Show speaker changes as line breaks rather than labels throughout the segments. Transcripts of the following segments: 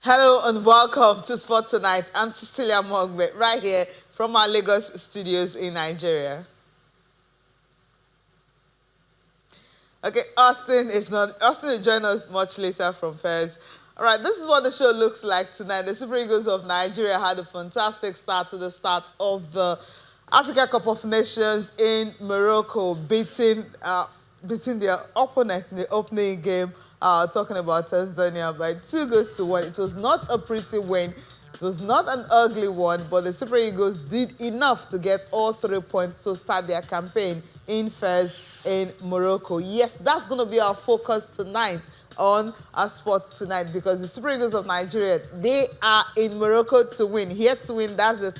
Hello and welcome to Sport Tonight. I'm Cecilia Mogbe, right here from our Lagos studios in Nigeria. Okay, Austin will join us much later from Fez. All right, this is what the show looks like tonight. The Super Eagles of Nigeria had a fantastic start to the start of the Africa Cup of Nations in Morocco, beating their opponent in the opening game, talking about Tanzania, by 2 goals to 1. It was not a pretty win. It was not an ugly one, but the Super Eagles did enough to get all 3 points to start their campaign in Fez in Morocco. Yes, that's going to be our focus tonight on our Sports Tonight, because the Super Eagles of Nigeria, they are in Morocco to win. Here to win, that's the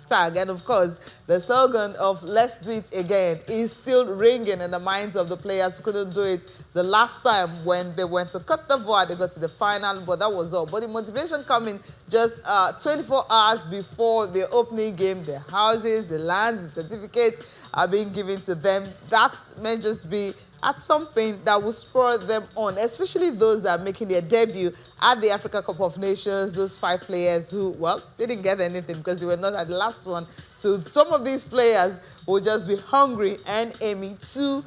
tag. And of course, the slogan of "Let's do it again" is still ringing in the minds of the players who couldn't do it the last time when they went to Cote d'Ivoire. They got to the final, but that was all. But the motivation coming just 24 hours before the opening game. The houses, the lands, the certificates are being given to them. That may just be at something that will spur them on, especially those that are making their debut at the Africa Cup of Nations, those 5 players who, well, they didn't get anything because they were not at the last one. So some of these players will just be hungry and aiming to,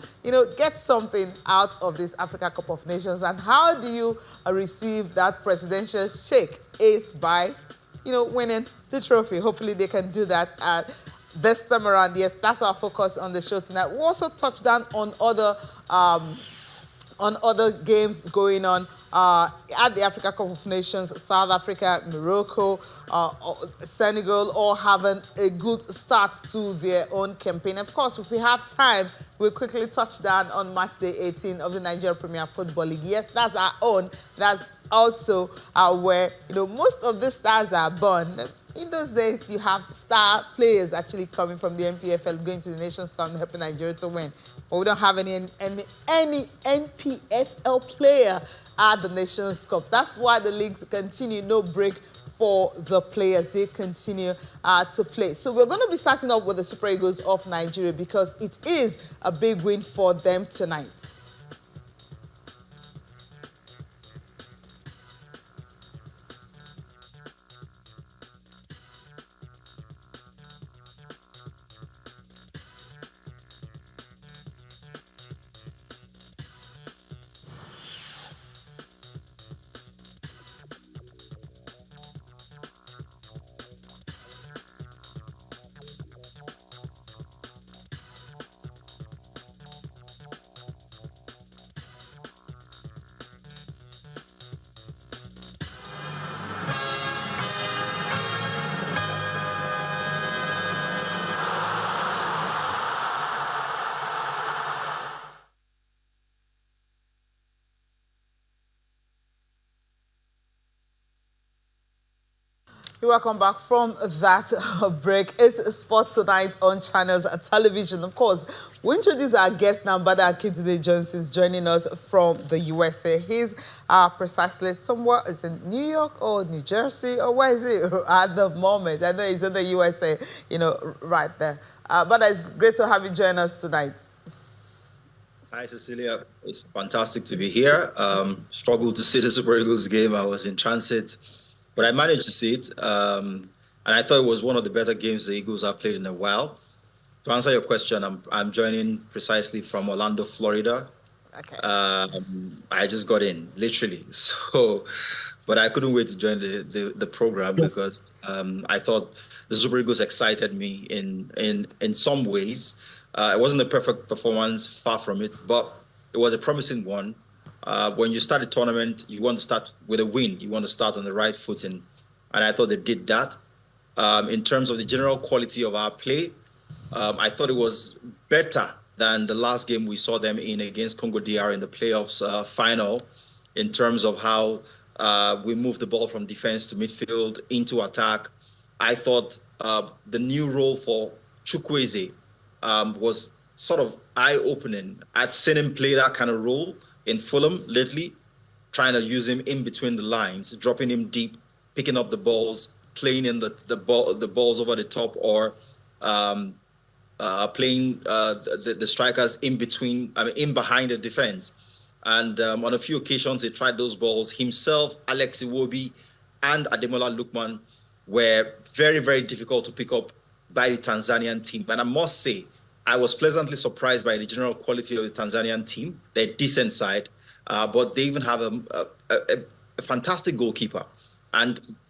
get something out of this Africa Cup of Nations. And how do you receive that presidential shake? It's by, winning the trophy. Hopefully they can do that at this time around. Yes, that's our focus on the show tonight. We'll also touch down on other games going on at the Africa Cup of Nations. South Africa, Morocco, Senegal, all having a good start to their own campaign. Of course, if we have time, we'll quickly touch down on match day 18 of the Nigeria Premier Football League. Yes, that's our own. That's also where most of the stars are born. In those days, you have star players actually coming from the NPFL, going to the Nations Cup and helping Nigeria to win. But we don't have any NPFL player at the Nations Cup. That's why the leagues continue, no break for the players. They continue to play. So we're going to be starting off with the Super Eagles of Nigeria, because it is a big win for them tonight. Welcome back from that break. It's Sport Tonight on Channels Television. Of course, we introduce our guest now, Bada Akintunde Johnson, is joining us from the USA. He's precisely somewhere, is in New York or New Jersey, or where is he at the moment? I know he's in the USA, right there. Bada, it's great to have you join us tonight.
Hi, Cecilia. It's fantastic to be here. Struggled to see the Super Eagles game. I was in transit, but I managed to see it. And I thought it was one of the better games the Eagles have played in a while. To answer your question, I'm joining precisely from Orlando, Florida.
Okay.
I just got in, literally. So, but I couldn't wait to join the program because I thought the Super Eagles excited me in some ways. It wasn't a perfect performance, far from it, but it was a promising one. When you start a tournament, you want to start with a win. You want to start on the right footing. And I thought they did that. In terms of the general quality of our play, I thought it was better than the last game we saw them in against Congo DR in the playoffs final, in terms of how we moved the ball from defense to midfield into attack. I thought the new role for Chukwueze was sort of eye-opening. I'd seen him play that kind of role in Fulham lately, trying to use him in between the lines, dropping him deep, picking up the balls, playing in the balls over the top, or playing the strikers in behind the defense. And on a few occasions, he tried those balls himself. Alex Iwobi and Ademola Lookman were very, very difficult to pick up by the Tanzanian team. And I must say, I was pleasantly surprised by the general quality of the Tanzanian team. They're a decent side, but they even have a fantastic goalkeeper.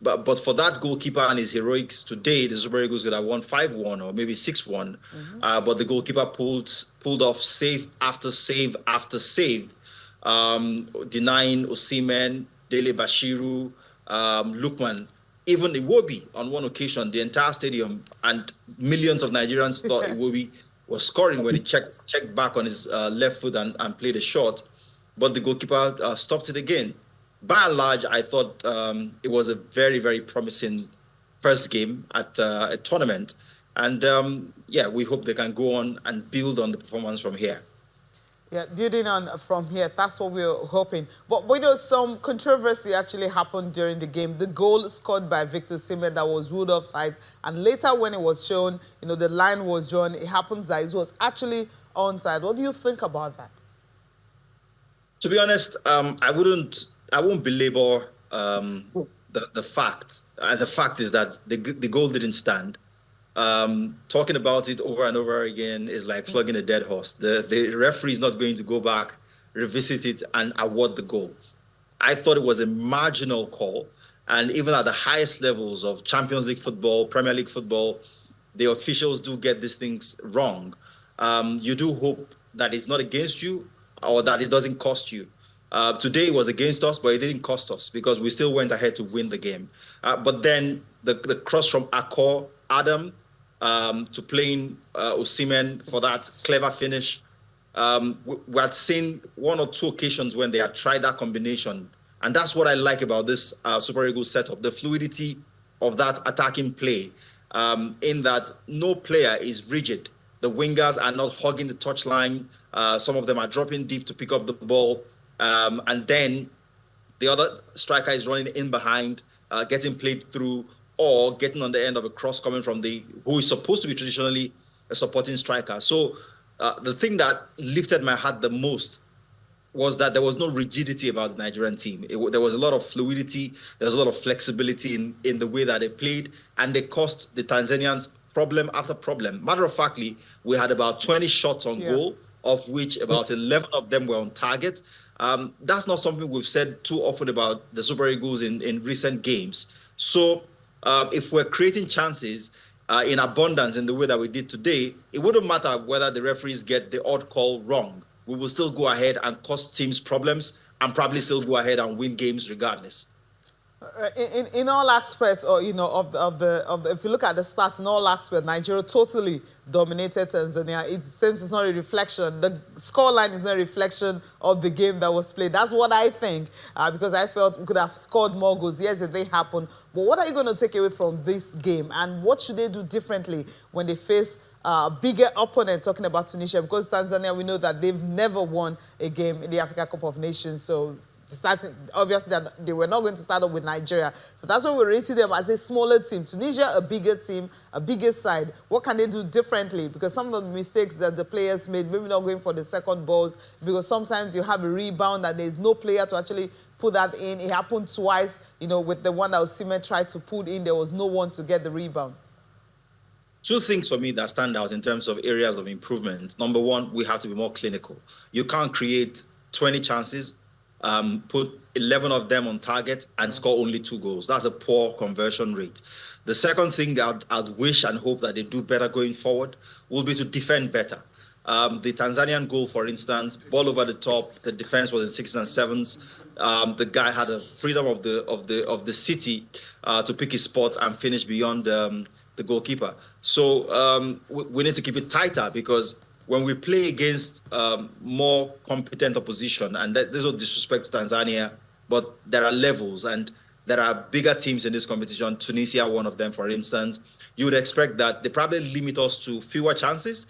But for that goalkeeper and his heroics today, the Super Eagles could have won 5-1 or maybe 6-1. But the goalkeeper pulled off save after save after save, denying Osimhen, Dele Bashiru, Lookman, even Iwobi on one occasion, the entire stadium and millions of Nigerians thought Iwobi was scoring when he checked back on his left foot and played a shot. But the goalkeeper stopped it again. By and large, I thought it was a very, very promising first game at a tournament. And yeah, we hope they can go on and build on the performance from here.
Yeah, building on from here, that's what we're hoping. But you know, some controversy actually happened during the game. The goal scored by Victor Osimhen that was ruled offside, and later when it was shown, you know, the line was drawn. It happens that it was actually onside. What do you think about that?
To be honest, I won't belabor the fact. The fact is that the goal didn't stand. Talking about it over and over again is like flogging a dead horse. The referee is not going to go back, revisit it, and award the goal. I thought it was a marginal call, and even at the highest levels of Champions League football, Premier League football, the officials do get these things wrong. You do hope that it's not against you or that it doesn't cost you. Today it was against us, but it didn't cost us because we still went ahead to win the game. But then the cross from Adam to playing Osimhen for that clever finish. We had seen one or two occasions when they had tried that combination. And that's what I like about this Super Eagles setup, the fluidity of that attacking play, in that no player is rigid. The wingers are not hugging the touchline. Some of them are dropping deep to pick up the ball. And then the other striker is running in behind, getting played through, or getting on the end of a cross coming from who is supposed to be traditionally a supporting striker. So the thing that lifted my heart the most was that there was no rigidity about the Nigerian team. There was a lot of fluidity. There was a lot of flexibility in the way that they played, and they caused the Tanzanians problem after problem. Matter of factly, we had about 20 shots on goal, of which about 11 of them were on target. That's not something we've said too often about the Super Eagles in recent games. So if we're creating chances in abundance in the way that we did today, it wouldn't matter whether the referees get the odd call wrong. We will still go ahead and cause teams problems and probably still go ahead and win games regardless.
In all aspects, or you know, of the if you look at the stats, in all aspects, Nigeria totally dominated Tanzania. It seems it's not a reflection. The scoreline is not a reflection of the game that was played. That's what I think, because I felt we could have scored more goals. Yes, it did happen. But what are you going to take away from this game, and what should they do differently when they face a bigger opponent? Talking about Tunisia, because Tanzania, we know that they've never won a game in the Africa Cup of Nations, so. Obviously, they were not going to start up with Nigeria. So that's why we're rating them as a smaller team. Tunisia, a bigger team, a bigger side. What can they do differently? Because some of the mistakes that the players made, maybe not going for the second balls, because sometimes you have a rebound and there's no player to actually put that in. It happened twice, you know, with the one that Osimhen tried to put in. There was no one to get the rebound.
Two things for me that stand out in terms of areas of improvement. Number one, we have to be more clinical. You can't create 20 chances, put 11 of them on target and score only 2 goals. That's a poor conversion rate. The second thing I'd wish and hope that they do better going forward will be to defend better. The Tanzanian goal, for instance, ball over the top, the defense was in 6s and 7s. The guy had a freedom of the city to pick his spot and finish beyond the goalkeeper. So we need to keep it tighter, because when we play against more competent opposition, and there's no disrespect to Tanzania, but there are levels and there are bigger teams in this competition, Tunisia, one of them, for instance, you would expect that they probably limit us to fewer chances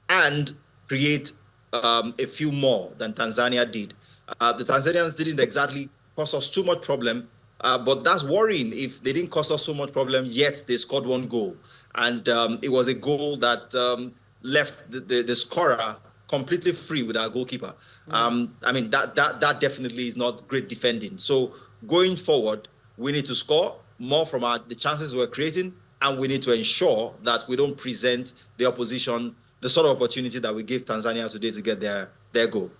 and create a few more than Tanzania did. The Tanzanians didn't exactly cause us too much problem, but that's worrying if they didn't cause us so much problem, yet they scored 1 goal. And it was a goal that left the scorer completely free with our goalkeeper. I mean, that definitely is not great defending. So going forward, we need to score more from the chances we're creating, and we need to ensure that we don't present the opposition the sort of opportunity that we gave Tanzania today to get their goal.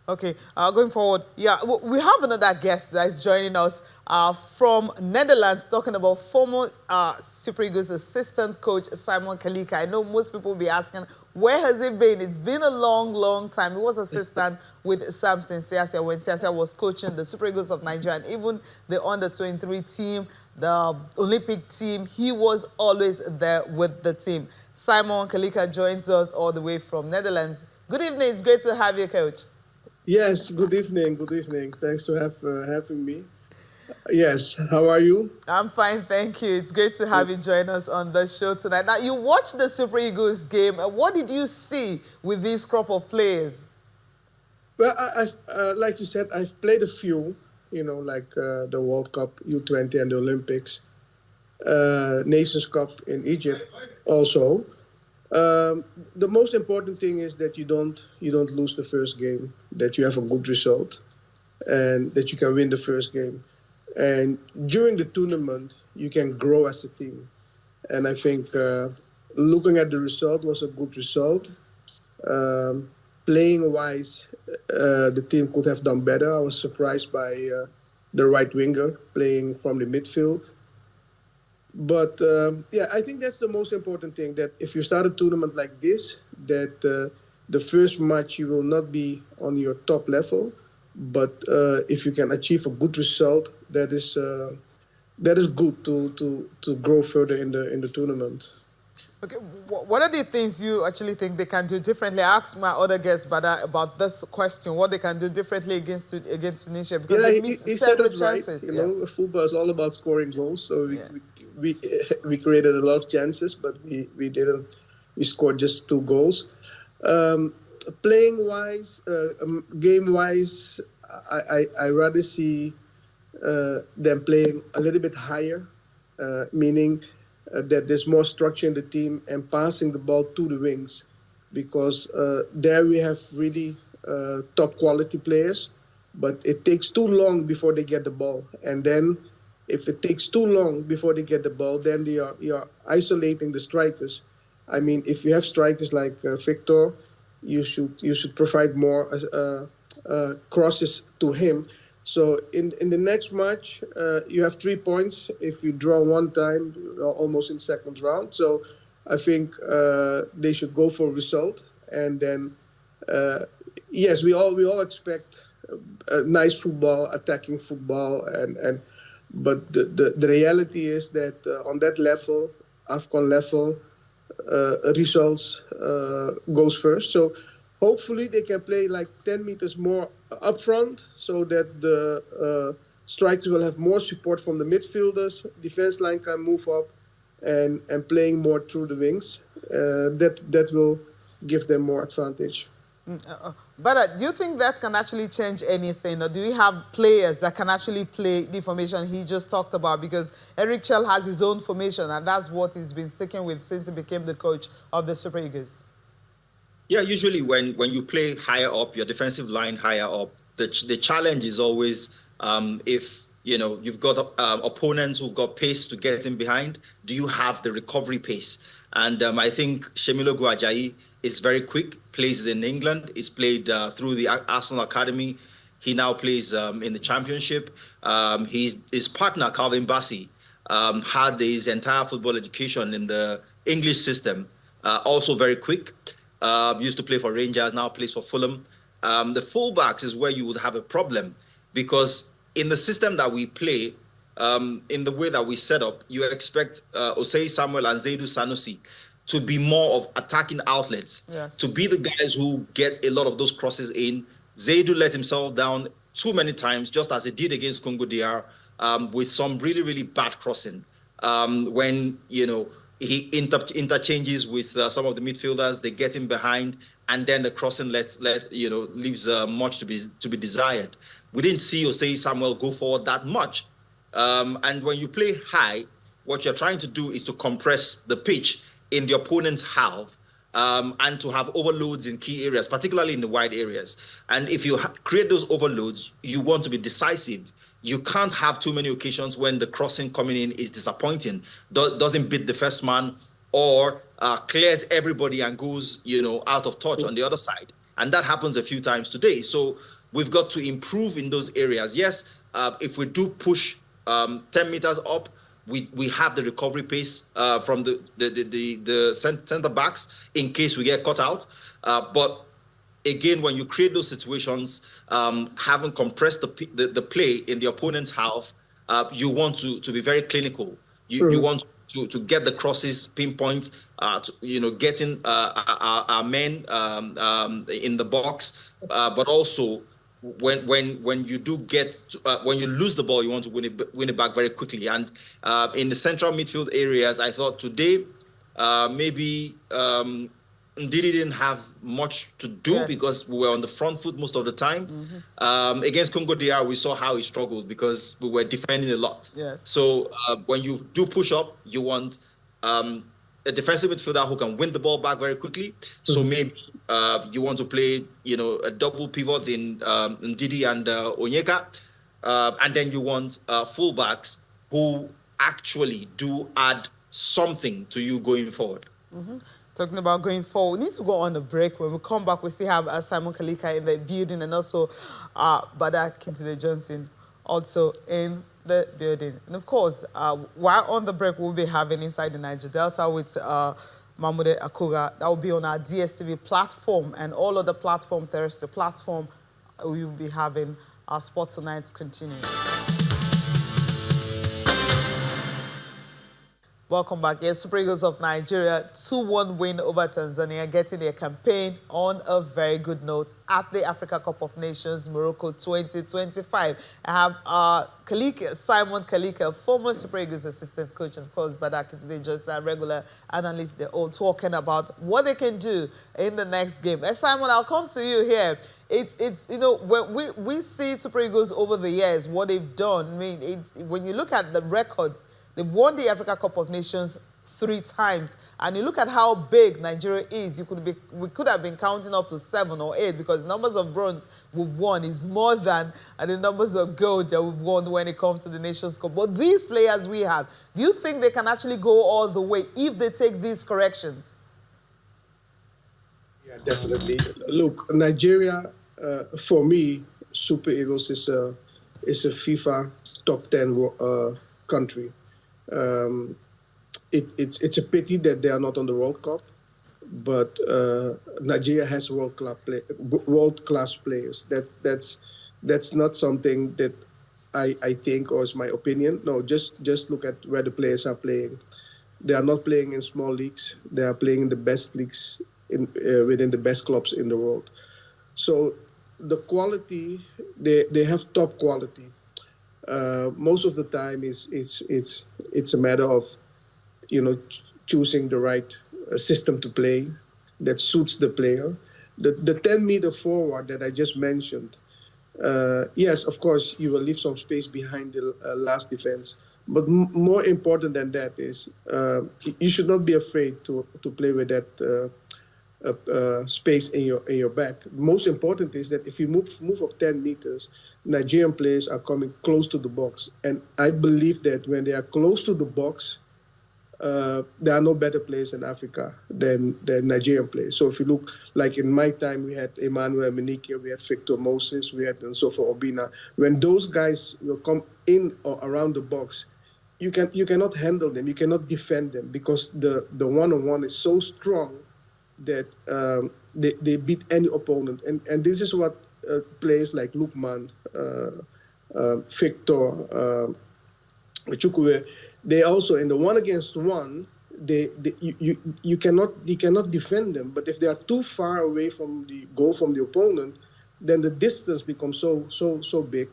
Okay, going forward, yeah, we have another guest that is joining us from Netherlands, talking about former Super Eagles assistant coach Simon Kalika. I know most people will be asking, where has he been? It's been a long, long time. He was assistant with Samson Siasia when Siasia was coaching the Super Eagles of Nigeria, and even the under-23 team, the Olympic team. He was always there with the team. Simon Kalika joins us all the way from Netherlands. Good evening. It's great to have you, Coach.
Yes, good evening. Good evening. Thanks for having me. Yes, how are you?
I'm fine, thank you. It's great to have you join us on the show tonight. Now, you watched the Super Eagles game. What did you see with this crop of players?
Well, like you said, I've played a few, like the World Cup, U20 and the Olympics, Nations Cup in Egypt also. The most important thing is that you don't lose the first game, that you have a good result, and that you can win the first game. And during the tournament, you can grow as a team. And I think looking at the result was a good result. Playing-wise, the team could have done better. I was surprised by the right winger playing from the midfield. But I think that's the most important thing, that if you start a tournament like this, that the first match you will not be on your top level, but if you can achieve a good result, that is good to grow further in the tournament.
Okay, what are the things you actually think they can do differently? I asked my other guests about this question, what they can do differently against Tunisia, because they missed several chances.
Right. Football is all about scoring goals, so we created a lot of chances, but we didn't. We scored just 2 goals. Playing wise, game wise, I rather see them playing a little bit higher, meaning that there's more structure in the team and passing the ball to the wings, because there we have really top quality players, but it takes too long before they get the ball. And then if it takes too long before they get the ball, then you are isolating the strikers. I mean, if you have strikers like Victor, you should provide more crosses to him. So in the next match, you have 3 points if you draw one time, almost in second round. So I think they should go for a result. And then, yes, we all expect nice football, attacking football, but the reality is that on that level, AFCON level, results goes first. So hopefully they can play like 10 meters more up front, so that the strikers will have more support from the midfielders. Defense line can move up and playing more through the wings. That will give them more advantage.
But do you think that can actually change anything, or do you have players that can actually play the formation he just talked about? Because Eric Chell has his own formation, and that's what he's been sticking with since he became the coach of the Super Eagles.
Yeah, usually when you play higher up, your defensive line higher up, the challenge is always if you've got opponents who've got pace to get in behind, do you have the recovery pace? And I think Shemilogo Ajayi is very quick, plays in England, is played through the Arsenal Academy. He now plays in the Championship. His partner, Calvin Bassey, had his entire football education in the English system, also very quick. Used to play for Rangers, now plays for Fulham. The fullbacks is where you would have a problem, because in the system that we play, in the way that we set up, you expect Osei Samuel and Zaidu Sanusi to be more of attacking outlets, to be the guys who get a lot of those crosses in. Zaidu let himself down too many times, just as he did against Congo DR, with some really, really bad crossing. When, he interchanges with some of the midfielders, they get him behind, and then the crossing leaves much to be desired. We didn't see Osei Samuel go forward that much. And when you play high, what you're trying to do is to compress the pitch in the opponent's half, and to have overloads in key areas, particularly in the wide areas. And if you create those overloads, you want to be decisive. you can't have too many occasions when the crossing coming in is disappointing, doesn't beat the first man, or clears everybody and goes, out of touch on the other side. And that happens a few times today. So we've got to improve in those areas. Yes, if we do push 10 meters up, we have the recovery pace from the center backs in case we get caught out. But again, when you create those situations, having compressed the play in the opponent's half, you want to be very clinical. You want to get the crosses pinpoint, getting our men in the box, but also when you do when you lose the ball, you want to win it back very quickly. And in the central midfield areas, I thought today maybe Ndidi didn't have much to do because we were on the front foot most of the time. Against Congo DR, we saw how he struggled because we were defending a lot. So when you do push up, you want a defensive midfielder who can win the ball back very quickly. So maybe you want to play, a double pivot in Ndidi and Onyeka, and then you want fullbacks who actually do add something to you going forward.
Talking about going forward, we need to go on a break. When we come back, we still have Simon Kalika in the building, and also Bada Kintide Johnson also in the building. And of course, while on the break, we'll be having Inside the Niger Delta with Mahmoud Akuga. That will be on our DSTV platform and all other platform, Thursday platform. We will be having our Sports Tonight continuing. Welcome back. Yes, Super Eagles of Nigeria, 2-1 win over Tanzania, getting their campaign on a very good note at the Africa Cup of Nations, Morocco 2025. I have Simon Kalika, former Super Eagles assistant coach, and of course, Bada Kintide Johnson, regular analyst. They're all talking about what they can do in the next game. Simon, I'll come to you here. It's when we see Super Eagles over the years, what they've done. I mean, when you look at the records, they've won the Africa Cup of Nations 3 times. And you look at how big Nigeria is, we could have been counting up to 7 or 8 because the numbers of bronze we've won is more than the numbers of gold that we've won when it comes to the Nations Cup. But these players we have, do you think they can actually go all the way if they take these corrections?
Yeah, definitely. Look, Nigeria, for me, Super Eagles is a FIFA top 10 country. It's a pity that they are not on the World Cup, but Nigeria has world-class players. That's not something that I think, or is my opinion. No, just look at where the players are playing. They are not playing in small leagues. They are playing in the best leagues within the best clubs in the world. So the quality, they have top quality. Most of the time it's a matter of choosing the right system to play that suits the player. The 10-meter forward that I just mentioned, yes, of course you will leave some space behind the last defense, but more important than that is you should not be afraid to play with that space in your back. Most important is that if you move up 10 meters, Nigerian players are coming close to the box. And I believe that when they are close to the box, there are no better players in Africa than Nigerian players. So if you look, like in my time, we had Emmanuel Menike, we had Victor Moses, we had Nsofa Obina. When those guys will come in or around the box, you cannot handle them, you cannot defend them because the one-on-one is so strong that they beat any opponent. And this is what players like Lukman, Victor, Chukwu, they also in the 1-against-1, you cannot defend them. But if they are too far away from the goal from the opponent, then the distance becomes so big.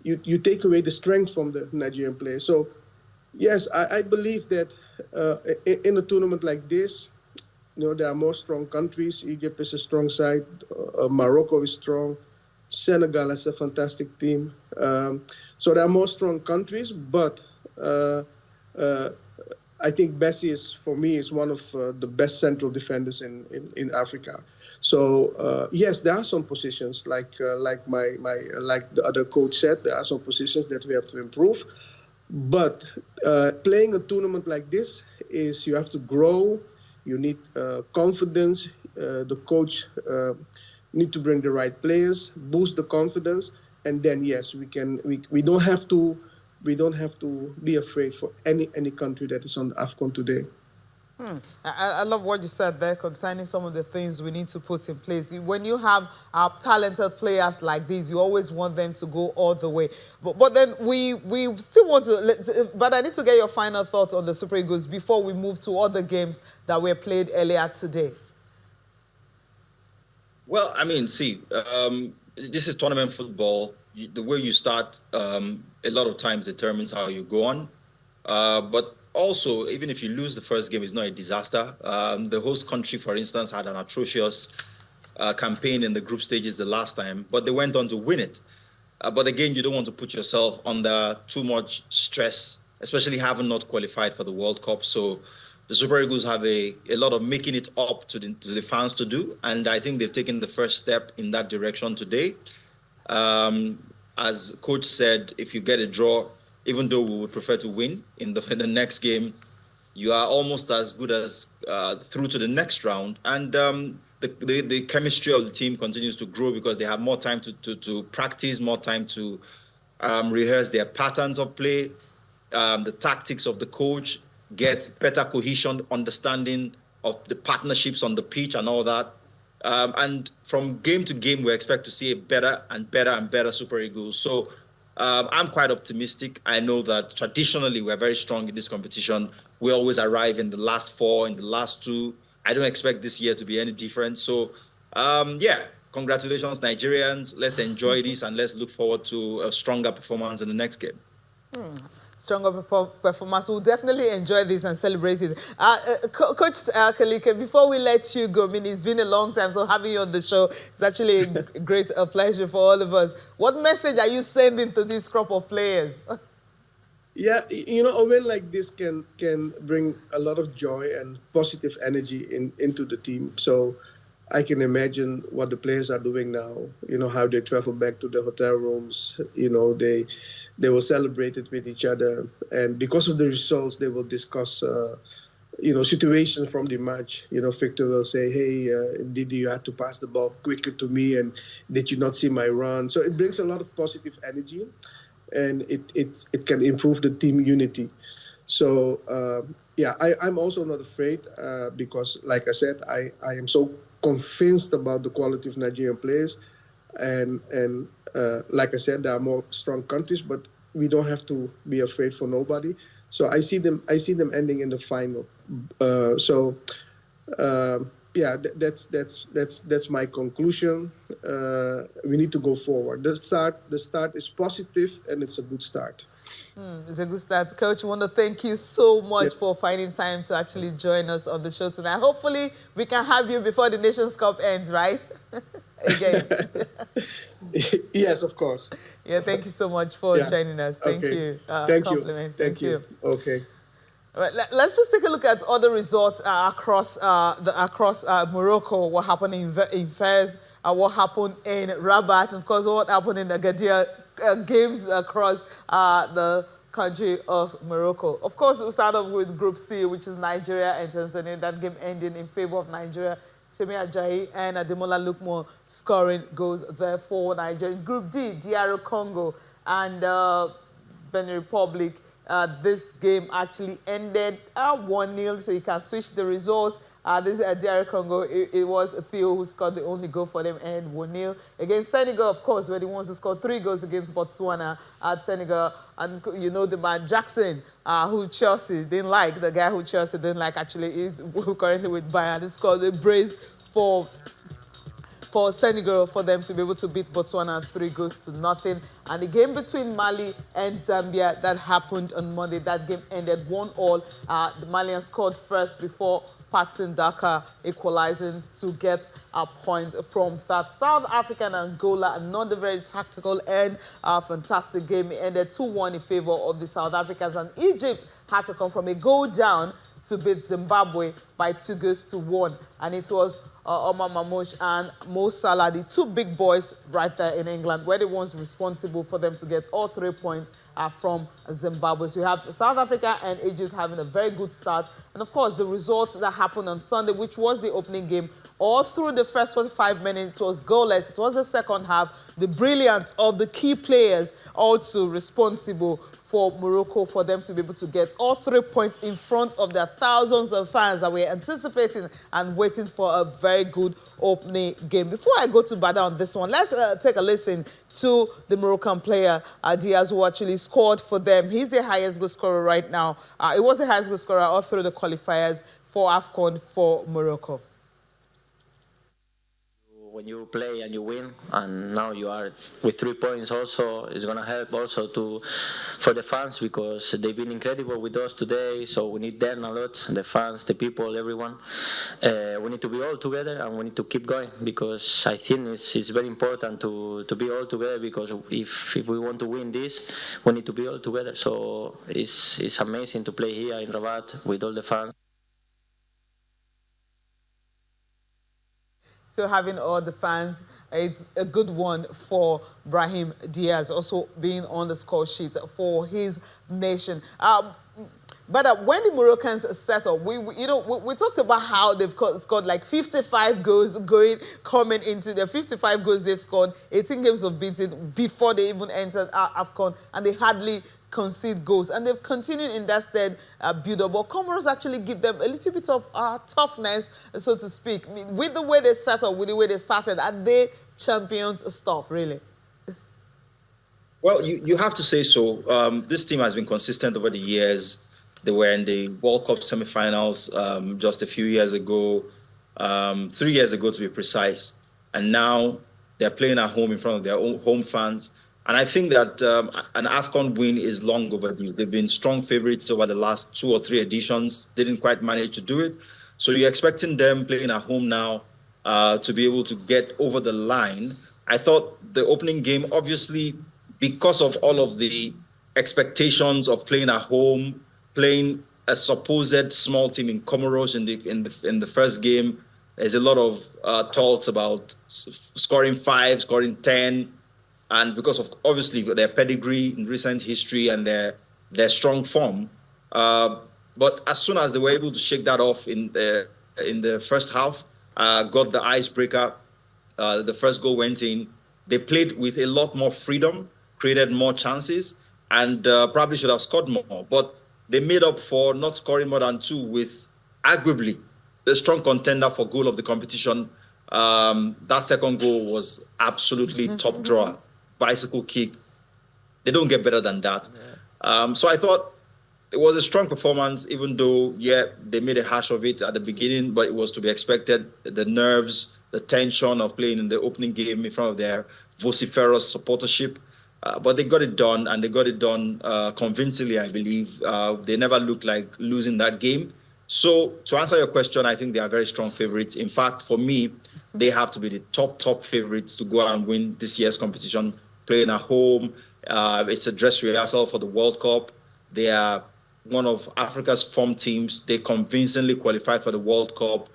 You take away the strength from the Nigerian player. So yes, I believe that in a tournament like this, there are more strong countries. Egypt is a strong side. Morocco is strong. Senegal is a fantastic team. So there are more strong countries, but I think Bessie for me is one of the best central defenders in Africa. So yes, there are some positions like the other coach said, there are some positions that we have to improve. But playing a tournament like this is you have to grow. You need confidence. The coach need to bring the right players, boost the confidence, and then yes, we can. We don't have to. We don't have to be afraid for any country that is on AFCON today.
I love what you said there concerning some of the things we need to put in place. When you have talented players like this, you always want them to go all the way. But then we still want to. But I need to get your final thoughts on the Super Eagles before we move to other games that were played earlier today.
Well, I mean, see, this is tournament football. The way you start, a lot of times determines how you go on. But also, even if you lose the first game, it's not a disaster. The host country, for instance, had an atrocious campaign in the group stages the last time, but they went on to win it. But again, you don't want to put yourself under too much stress, especially having not qualified for the World Cup. So the Super Eagles have a lot of making it up to the fans to do, and I think they've taken the first step in that direction today. As coach said, if you get a draw, even though we would prefer to win in the next game, you are almost as good as through to the next round. And the chemistry of the team continues to grow because they have more time to practice, more time to rehearse their patterns of play, the tactics of the coach, get better cohesion, understanding of the partnerships on the pitch and all that. And from game to game, we expect to see a better and better and better Super Eagles. So I'm quite optimistic. I know that traditionally we're very strong in this competition. We always arrive in the last four, in the last two. I don't expect this year to be any different. So, yeah, congratulations, Nigerians. Let's enjoy this and let's look forward to a stronger performance in the next game.
Stronger performance. We'll definitely enjoy this and celebrate it. Coach Kalike, before we let you go, I mean, it's been a long time, so having you on the show is actually a great pleasure for all of us. What message are you sending to this crop of players?
Yeah, you know, a win like this can bring a lot of joy and positive energy into the team. So I can imagine what the players are doing now, you know, how they travel back to the hotel rooms, you know, they will celebrate it with each other. And because of the results, they will discuss, you know, situations from the match. You know, Victor will say, hey, did you have to pass the ball quicker to me? And did you not see my run? So it brings a lot of positive energy. And it can improve the team unity. So, yeah, I'm also not afraid because, like I said, I am so convinced about the quality of Nigerian players. And like I said, there are more strong countries, but we don't have to be afraid for nobody. So I see them ending in the final. Yeah, that's my conclusion. We need to go forward. The start is positive, and it's a good start.
It's a good start. Coach, I want to thank you so much for finding time to actually join us on the show tonight. Hopefully, we can have you before the Nations Cup ends, right? Again.
Yes, of course.
Yeah, thank you so much for joining us. Thank you.
Thank you. Okay.
All right, let's just take a look at other results across Morocco. What happened in Fez, what happened in Rabat, and of course what happened in the Agadir games across the country of Morocco. Of course, we'll start off with Group C, which is Nigeria and Tanzania. That game ending in favor of Nigeria. Semi Ajayi and Ademola Lookman scoring goals there for Nigeria. Group D, DR Congo and Benin Republic. This game actually ended 1-0, so you can switch the results. This is DR Congo. It was Theo who scored the only goal for them and 1-0. Against Senegal, of course, where he wants to score 3 goals against Botswana at Senegal. And you know the man Jackson, who Chelsea didn't like, the guy who Chelsea didn't like actually is currently with Bayern. He scored a brace for Senegal for them to be able to beat Botswana 3-0. And the game between Mali and Zambia that happened on Monday, that game ended 1-1. The Malians scored first before Patson Daka equalizing to get a point from that. South Africa and Angola, another very tactical and fantastic game. It ended 2-1 in favor of the South Africans, and Egypt had to come from a goal down to beat Zimbabwe by 2-1. And it was Omar Mamouche and Mo Salah, the two big boys right there in England, were the ones responsible for them to get all 3 points from Zimbabwe. So you have South Africa and Egypt having a very good start. And of course, the results that happened on Sunday, which was the opening game, all through the first 45 minutes, it was goalless. It was the second half. The brilliance of the key players also responsible for Morocco, for them to be able to get all 3 points in front of their thousands of fans that were anticipating and waiting for a very good opening game. Before I go to Bada on this one, let's take a listen to the Moroccan player, Diaz, who actually scored for them. He's the highest goal scorer right now. It was the highest goal scorer all through the qualifiers for AFCON for Morocco.
When you play and you win, and now you are with 3 points also, it's going to help also for the fans, because they've been incredible with us today, so we need them a lot, the fans, the people, everyone. We need to be all together, and we need to keep going, because I think it's very important to be all together, because if we want to win this, we need to be all together. So it's amazing to play here in Rabat with all the fans.
So having all the fans, it's a good one for Brahim Diaz, also being on the score sheet for his nation. But when the Moroccans settle, we talked about how they've scored like 55 goals coming into the 55 goals they've scored, 18 games of beating before they even entered AFCON, and they hardly concede goals, and they've continued in that stead build-up. But Comoros actually give them a little bit of toughness, so to speak. I mean, with the way they settled, with the way they started, are they champions stuff, really?
Well, you have to say so. This team has been consistent over the years. They were in the World Cup semi-finals just a few years ago, 3 years ago to be precise. And now they're playing at home in front of their own home fans. And I think that an AFCON win is long overdue. They've been strong favorites over the last 2 or 3 editions. Didn't quite manage to do it. So you're expecting them playing at home now to be able to get over the line. I thought the opening game, obviously, because of all of the expectations of playing at home, playing a supposed small team in Comoros in the first game, there's a lot of talks about scoring 5, scoring 10. And because of, obviously, their pedigree in recent history and their strong form. But as soon as they were able to shake that off in the first half, got the icebreaker, the first goal went in, they played with a lot more freedom, created more chances, and probably should have scored more. But they made up for not scoring more than 2 with arguably the strong contender for goal of the competition. That second goal was absolutely top drawer. Bicycle kick. They don't get better than that. Yeah. So I thought it was a strong performance, even though, they made a hash of it at the beginning, but it was to be expected. The nerves, the tension of playing in the opening game in front of their vociferous supportership. But they got it done, and they got it done convincingly, I believe. They never looked like losing that game. So to answer your question, I think they are very strong favorites. In fact, for me, they have to be the top favorites to go out and win this year's competition. Playing at home, it's a dress rehearsal for the World Cup. They are one of Africa's form teams. They convincingly qualified for the World Cup.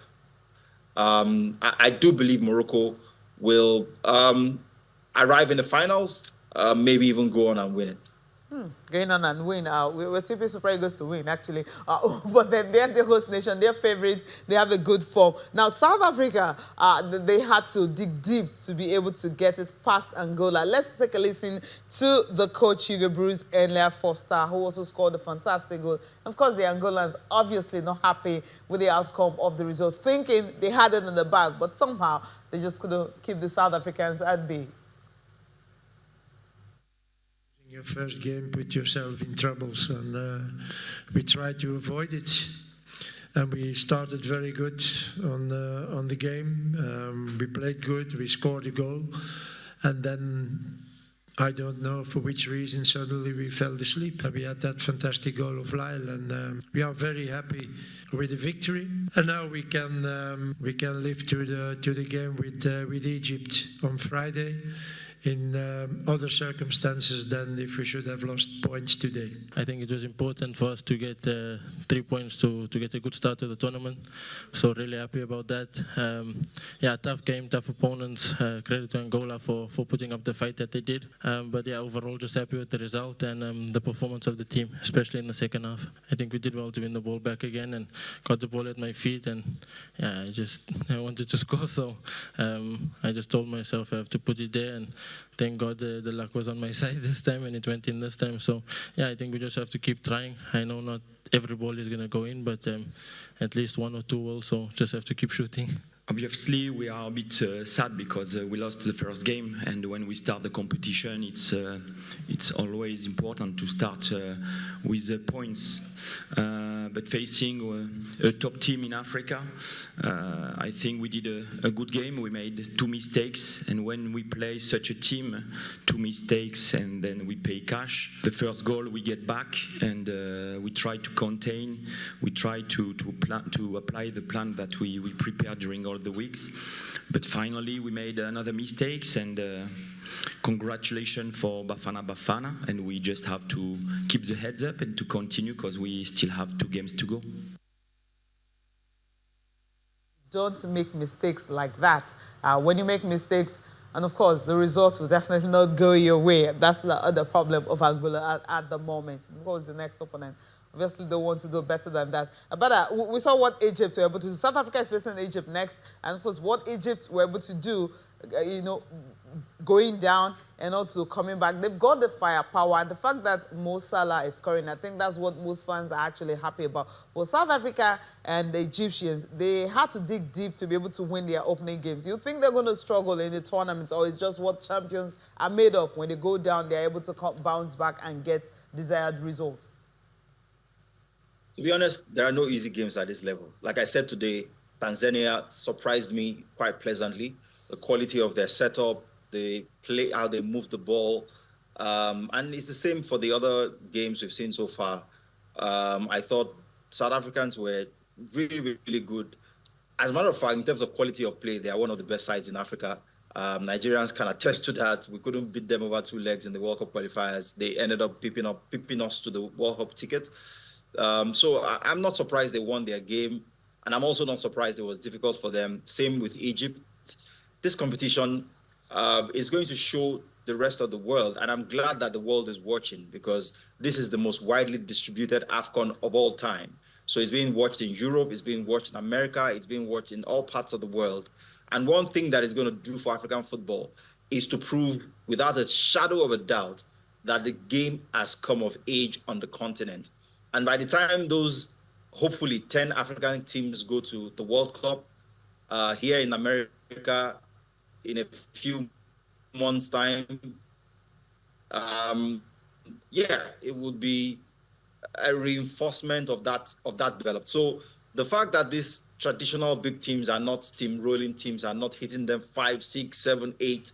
I do believe Morocco will arrive in the finals, maybe even go on and win it.
Going on and win. We're tipping Super Eagles to win, actually. But then they're the host nation. They're favorites. They have a good form. Now, South Africa, they had to dig deep to be able to get it past Angola. Let's take a listen to the coach, Hugo Bruce Enlia Foster, who also scored a fantastic goal. Of course, the Angolans obviously not happy with the outcome of the result, thinking they had it in the bag, but somehow they just couldn't keep the South Africans at bay.
Your first game, put yourself in troubles, and we tried to avoid it. And we started very good on the game. We played good. We scored a goal, and then I don't know for which reason suddenly we fell asleep. We had that fantastic goal of Lyle, and we are very happy with the victory. And now we can live to the game with Egypt on Friday in other circumstances than if we should have lost points today.
I think it was important for us to get 3 points to get a good start to the tournament. So really happy about that. Yeah, tough game, tough opponents. Credit to Angola for putting up the fight that they did. But yeah, overall just happy with the result and the performance of the team, especially in the second half. I think we did well to win the ball back again and got the ball at my feet. And yeah, I wanted to score. So I just told myself I have to put it there. And thank God the luck was on my side this time and it went in this time. So yeah, I think we just have to keep trying. I know not every ball is going to go in, but at least 1 or 2 will, so just have to keep shooting.
Obviously, we are a bit sad because we lost the first game, and when we start the competition, it's always important to start with points. But facing a top team in Africa, I think we did a good game. We made 2 mistakes, and when we play such a team, 2 mistakes, and then we pay cash. The first goal we get back, and we try to contain. We try to apply the plan that we prepared during all the weeks, but finally we made another mistakes, and congratulations for Bafana, and we just have to keep the heads up and to continue because we still have 2 games to go.
Don't make mistakes like that. When you make mistakes, and of course the results will definitely not go your way. That's the other problem of Angola at the moment. Because the next opponent obviously they want to do better than that. But we saw what Egypt were able to do. South Africa is facing Egypt next, and of course what Egypt were able to do, going down and also coming back. They've got the firepower, and the fact that Mo Salah is scoring, I think that's what most fans are actually happy about. For South Africa and the Egyptians, they had to dig deep to be able to win their opening games. You think they're going to struggle in the tournament, or it's just what champions are made of? When they go down, they're able to bounce back and get desired results.
To be honest, there are no easy games at this level. Like I said today, Tanzania surprised me quite pleasantly. The quality of their setup, they play, how they move the ball. And it's the same for the other games we've seen so far. I thought South Africans were really, really good. As a matter of fact, in terms of quality of play, they are one of the best sides in Africa. Nigerians can attest to that. We couldn't beat them over 2 legs in the World Cup qualifiers. They ended up pipping us to the World Cup ticket. So I'm not surprised they won their game, and I'm also not surprised it was difficult for them. Same with Egypt. This competition is going to show the rest of the world, and I'm glad that the world is watching, because this is the most widely distributed AFCON of all time. So it's being watched in Europe, it's being watched in America, it's being watched in all parts of the world. And one thing that it's going to do for African football is to prove without a shadow of a doubt that the game has come of age on the continent. And by the time those, hopefully, 10 African teams go to the World Cup here in America in a few months' time, it would be a reinforcement of that development. So the fact that these traditional big teams are not steamrolling teams, are not hitting them 5, 6, 7, 8,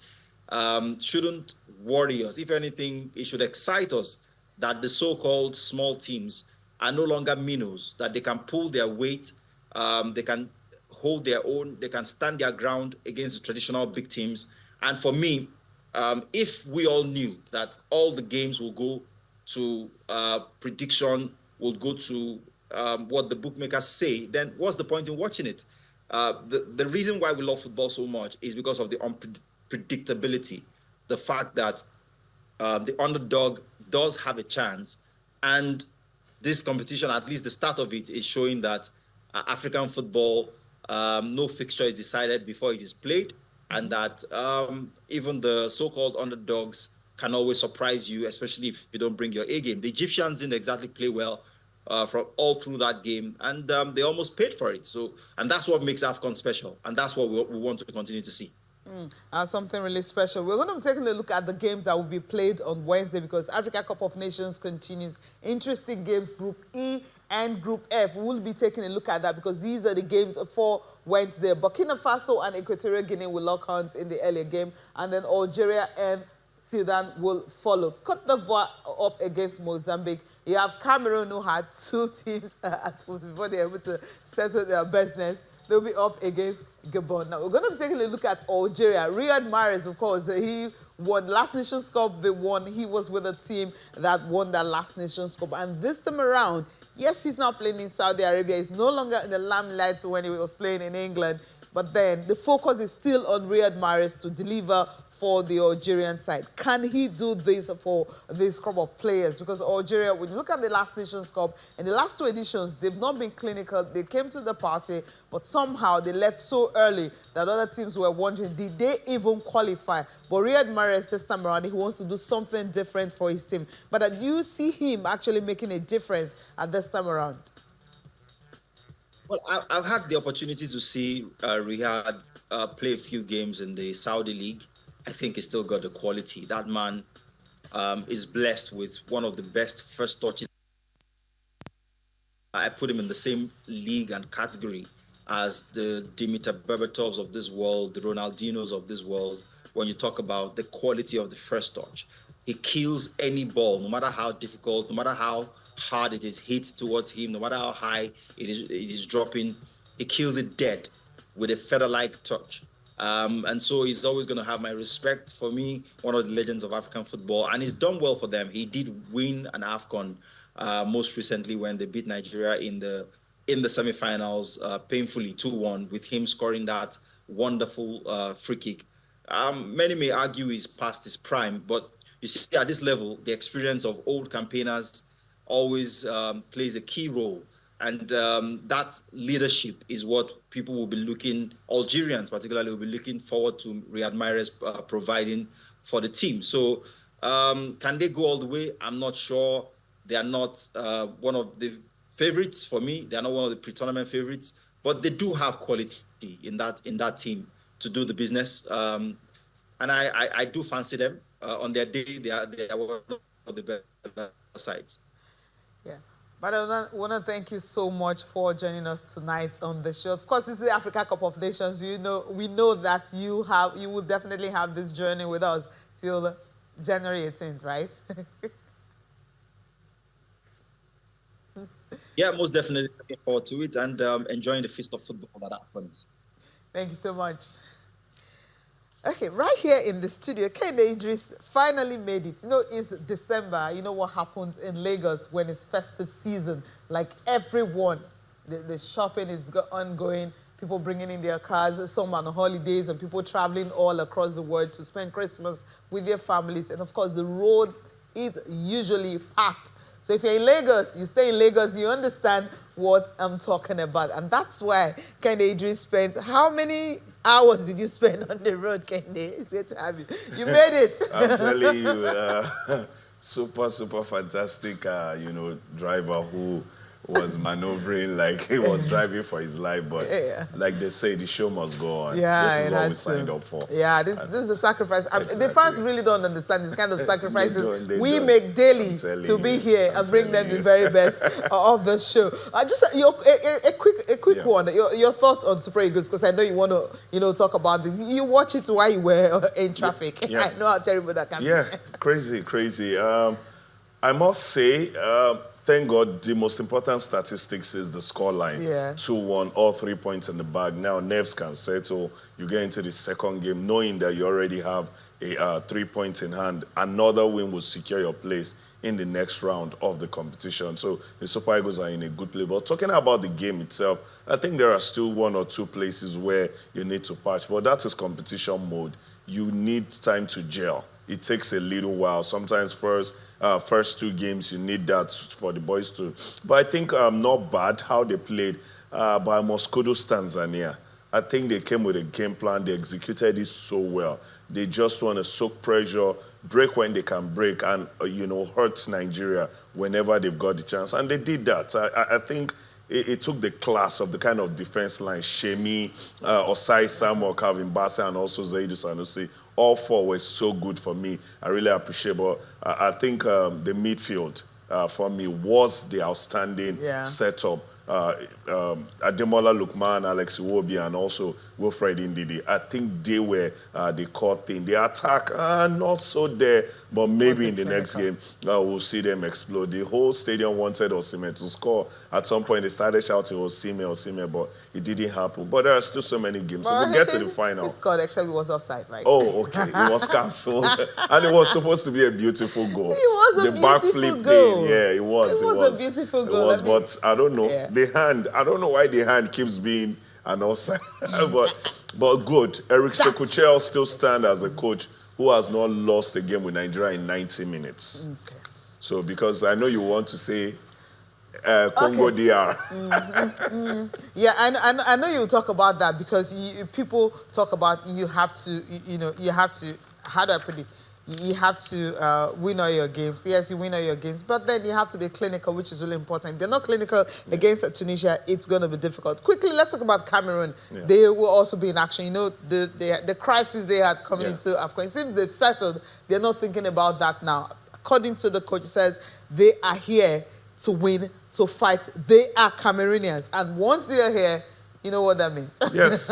shouldn't worry us. If anything, it should excite us that the so-called small teams are no longer minnows, that they can pull their weight, they can hold their own, they can stand their ground against the traditional big teams. And for me, if we all knew that all the games will go to prediction, will go to what the bookmakers say, then what's the point in watching it? The reason why we love football so much is because of the unpredictability, the fact that the underdog does have a chance. And this competition, at least the start of it, is showing that African football, no fixture is decided before it is played, and that even the so-called underdogs can always surprise you, especially if you don't bring your A game. The Egyptians didn't exactly play well from all through that game, and they almost paid for it. So, and that's what makes AFCON special, and that's what we want to continue to see.
Something really special. We're going to be taking a look at the games that will be played on Wednesday, because Africa Cup of Nations continues. Interesting games, Group E and Group F. We'll be taking a look at that, because these are the games for Wednesday. Burkina Faso and Equatorial Guinea will lock horns in the earlier game, and then Algeria and Sudan will follow. Cote d'Ivoire up against Mozambique. You have Cameroon, who had 2 teams at foot before they're able to settle their business. They'll be up against Gabon. Now, we're going to be taking a look at Algeria. Riyad Mahrez, of course, he won last Nations Cup. They won. He was with a team that won that last Nations Cup. And this time around, yes, he's not playing in Saudi Arabia. He's no longer in the limelight when he was playing in England. But then the focus is still on Riyad Mahrez to deliver for the Algerian side. Can he do this for this crop of players? Because Algeria, when you look at the last Nations Cup, and the last two editions, they've not been clinical. They came to the party, but somehow they left so early that other teams were wondering, did they even qualify? But Riyad Mahrez this time around, he wants to do something different for his team. But do you see him actually making a difference at this time around?
Well, I've had the opportunity to see Riyad play a few games in the Saudi League. I think he's still got the quality. That man is blessed with one of the best first touches. I put him in the same league and category as the Dimitar Berbatovs of this world, the Ronaldinos of this world. When you talk about the quality of the first touch, he kills any ball, no matter how difficult, no matter how hard it is hit towards him, no matter how high it is dropping, he kills it dead with a feather-like touch. And so he's always going to have my respect. For me, one of the legends of African football, and he's done well for them. He did win an AFCON most recently when they beat Nigeria in the semi-finals, painfully 2-1, with him scoring that wonderful free kick. Many may argue he's past his prime, but you see, at this level, the experience of old campaigners always plays a key role. And that leadership is what people will be looking, Algerians particularly, will be looking forward to Riyad Mahrez providing for the team. So can they go all the way? I'm not sure. They are not one of the favorites for me. They are not one of the pre-tournament favorites, but they do have quality in that team to do the business. And I do fancy them. On their day, they are one of the better sides.
Yeah. But I want to thank you so much for joining us tonight on the show. Of course, this is the Africa Cup of Nations. We know that you will definitely have this journey with us till January 18th, right?
Yeah, most definitely looking forward to it and enjoying the feast of football that happens.
Thank you so much. Okay, right here in the studio, Kende Idris finally made it. It's December. You know what happens in Lagos when it's festive season? Like everyone, the shopping is ongoing. People bringing in their cars, some on holidays, and people traveling all across the world to spend Christmas with their families. And of course, the road is usually packed. So if you're in Lagos, you stay in Lagos, you understand what I'm talking about. And that's why Kende Idris spent, how many hours did you spend on the road, Kende? It's great to have you. You made it.
I'm telling you, super, super fantastic, driver who was maneuvering like he was driving for his life, but like they say, the show must go on.
Yeah,
this is what we signed up for.
Yeah, this is a sacrifice. Exactly. The fans really don't understand this kind of sacrifices we
don't.
make daily to be here and bring them the very best of the show. Just a quick one. Your thoughts on Super Eagles, because I know you want to talk about this. You watch it while you were in traffic. Yeah. I know how terrible that can be.
Yeah, crazy. I must say. Thank God, the most important statistics is the scoreline.
Yeah.
2-1, all 3 points in the bag. Now, nerves can settle. You get into the second game knowing that you already have 3 points in hand. Another win will secure your place in the next round of the competition. So the Super Eagles are in a good place. But talking about the game itself, I think there are still 1 or 2 places where you need to patch. But that is competition mode. You need time to gel. It takes a little while. Sometimes first 2 games, you need that for the boys to. But I think not bad how they played. But I must kudos Tanzania. I think they came with a game plan. They executed it so well. They just want to soak pressure, break when they can break, and hurt Nigeria whenever they've got the chance. And they did that. I think it took the class of the kind of defense line, Shemi, Osai Samuel, Calvin Bassey, and also Zaidu Sanusi. All 4 were so good for me. I really appreciate it. But I think the midfield, for me, was the outstanding setup. Ademola Lookman, Alex Iwobi, and also Wilfred Ndidi. I think they were the core thing. The attack, not so there, but maybe in the next game, we'll see them explode. The whole stadium wanted Osimhen to score. At some point, they started shouting Osimhen, but it didn't happen. But there are still so many games. So we'll get to the final.
He scored, actually, was offside, right?
Oh, okay. It was cancelled. And it was supposed to be a beautiful goal.
It was a beautiful goal.
Yeah, it was.
It was a beautiful goal.
It was, but I don't know. Yeah. The hand, I don't know why the hand keeps being an offside. but good. Eric Sekuchel still stands as a coach who has not lost a game with Nigeria in 90 minutes. Okay. So, because I know you want to say Congo DR.
Yeah, I know you talk about that, because people talk about you have to, how do I put it? You have to win all your games. Yes, you win all your games, but then you have to be clinical, which is really important. If they're not clinical against Tunisia, it's going to be difficult. Quickly, let's talk about Cameroon. Yeah. They will also be in action. The crisis they had coming into AFCON, it seems they've settled. They're not thinking about that now. According to the coach, says they are here to win, to fight. They are Cameroonians, and once they are here, you know what that means.
Yes.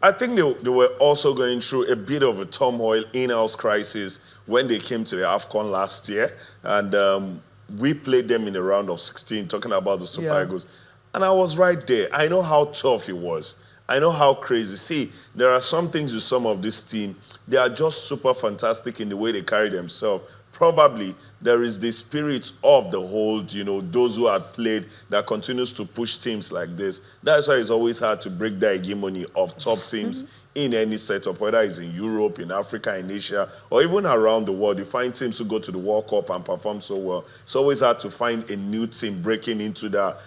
I think they were also going through a bit of a turmoil, in-house crisis when they came to the AFCON last year. And we played them in the round of 16, talking about the Super Eagles. And I was right there. I know how tough it was. I know how crazy. See, there are some things with some of this team. They are just super fantastic in the way they carry themselves. Probably there is the spirit of the hold, those who had played, that continues to push teams like this. That's why it's always hard to break the hegemony of top teams in any setup, whether it's in Europe, in Africa, in Asia, or even around the world. You find teams who go to the World Cup and perform so well. It's always hard to find a new team breaking into that,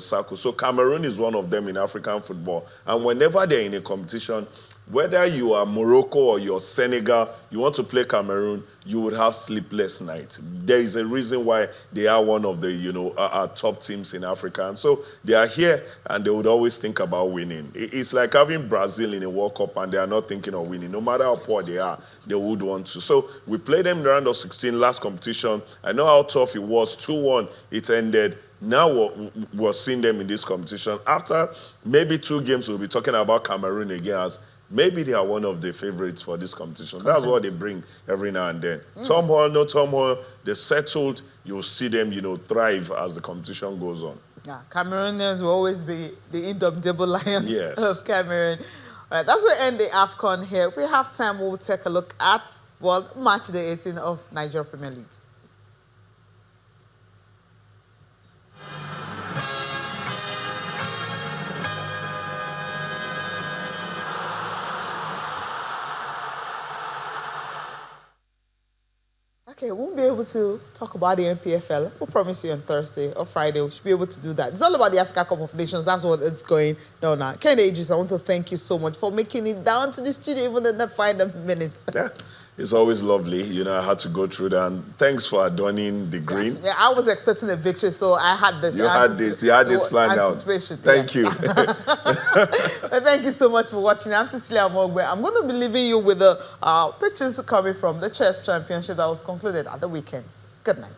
circle. So Cameroon is one of them in African football. And whenever they're in a competition, whether you are Morocco or you're Senegal, you want to play Cameroon, you would have sleepless nights. There is a reason why they are one of the top teams in Africa. And so they are here, and they would always think about winning. It's like having Brazil in a World Cup, and they are not thinking of winning. No matter how poor they are, they would want to. So we played them in the round of 16 last competition. I know how tough it was. 2-1, it ended. Now we're seeing them in this competition. After maybe 2 games, we'll be talking about Cameroon again as maybe they are one of the favorites for this competition. That's what they bring every now and then. Tom Hall, no Tom Hall, they're settled. You'll see them, thrive as the competition goes on.
Yeah, Cameroonians will always be the indomitable lions of Cameroon. All right, that's where we end the AFCON here. If we have time, we'll take a look at, match day 18 of Nigeria Premier League. Okay, we won't be able to talk about the NPFL. We'll promise you on Thursday or Friday we should be able to do that. It's all about the Africa Cup of Nations. That's what it's going on now. Ken Aegis, I want to thank you so much for making it down to the studio even in the final minutes.
Yeah. It's always lovely. I had to go through that. And thanks for adorning the green.
Yeah, I was expecting a victory, so I had this.
You had this planned out. Thank you.
Well, thank you so much for watching. I'm Cecilia Mogwe. I'm going to be leaving you with the pictures coming from the chess championship that was concluded at the weekend. Good night.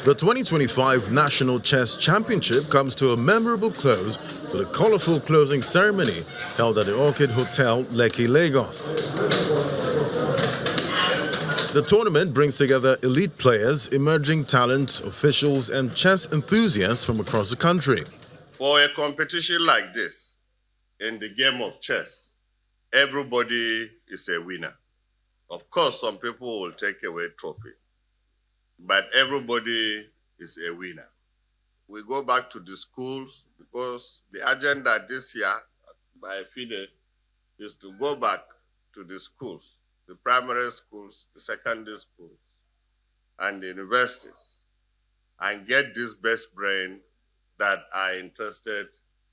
The 2025 National Chess Championship comes to a memorable close with a colorful closing ceremony held at the Orchid Hotel, Lekki, Lagos. The tournament brings together elite players, emerging talent, officials, and chess enthusiasts from across the country.
For a competition like this, in the game of chess, everybody is a winner. Of course, some people will take away trophy, but everybody is a winner. We go back to the schools because the agenda this year by FIDE is to go back to the schools, the primary schools, the secondary schools, and the universities, and get this best brain that are interested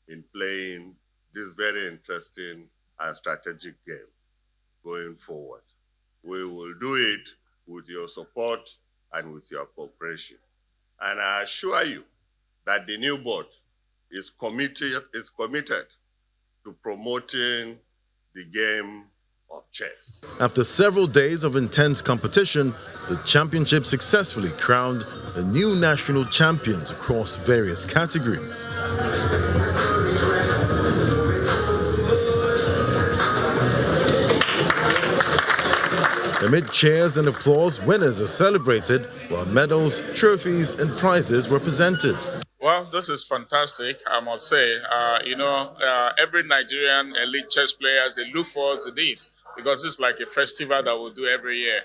in playing this very interesting and strategic game going forward. We will do it with your support and with your cooperation. And I assure you that the new board is committed to promoting the game of chess.
After several days of intense competition, the championship successfully crowned the new national champions across various categories. Amid cheers and applause, winners are celebrated while medals, trophies and prizes were presented.
Well, this is fantastic, I must say. Every Nigerian elite chess players, they look forward to this because it's like a festival that we'll do every year,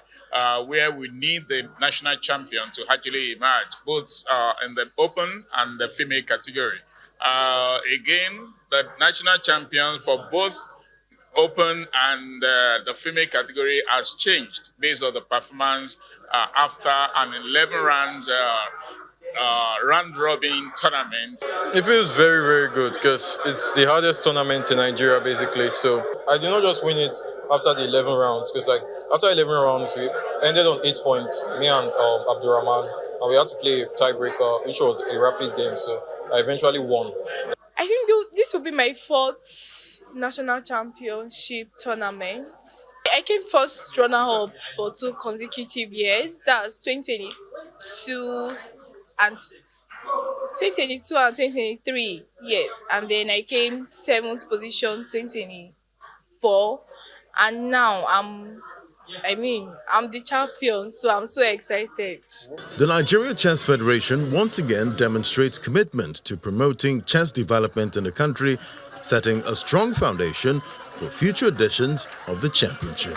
where we need the national champion to actually emerge, both in the open and the female category. Again, the national champion for both open and the female category has changed based on the performance after an 11-round round-robin tournament.
It feels very, very good because it's the hardest tournament in Nigeria, basically. So I did not just win it after the 11 rounds because, after 11 rounds, we ended on 8 points, me and Abdurrahman, and we had to play a tiebreaker, which was a rapid game. So I eventually won.
I think this will be my fourth national championship tournament. I came first runner-up for 2 consecutive years. That's 2022 and 2023, yes. And then I came 7th position 2024, and now I'm the champion, so I'm so excited.
The Nigeria Chess Federation once again demonstrates commitment to promoting chess development in the country, setting a strong foundation for future editions of the championship.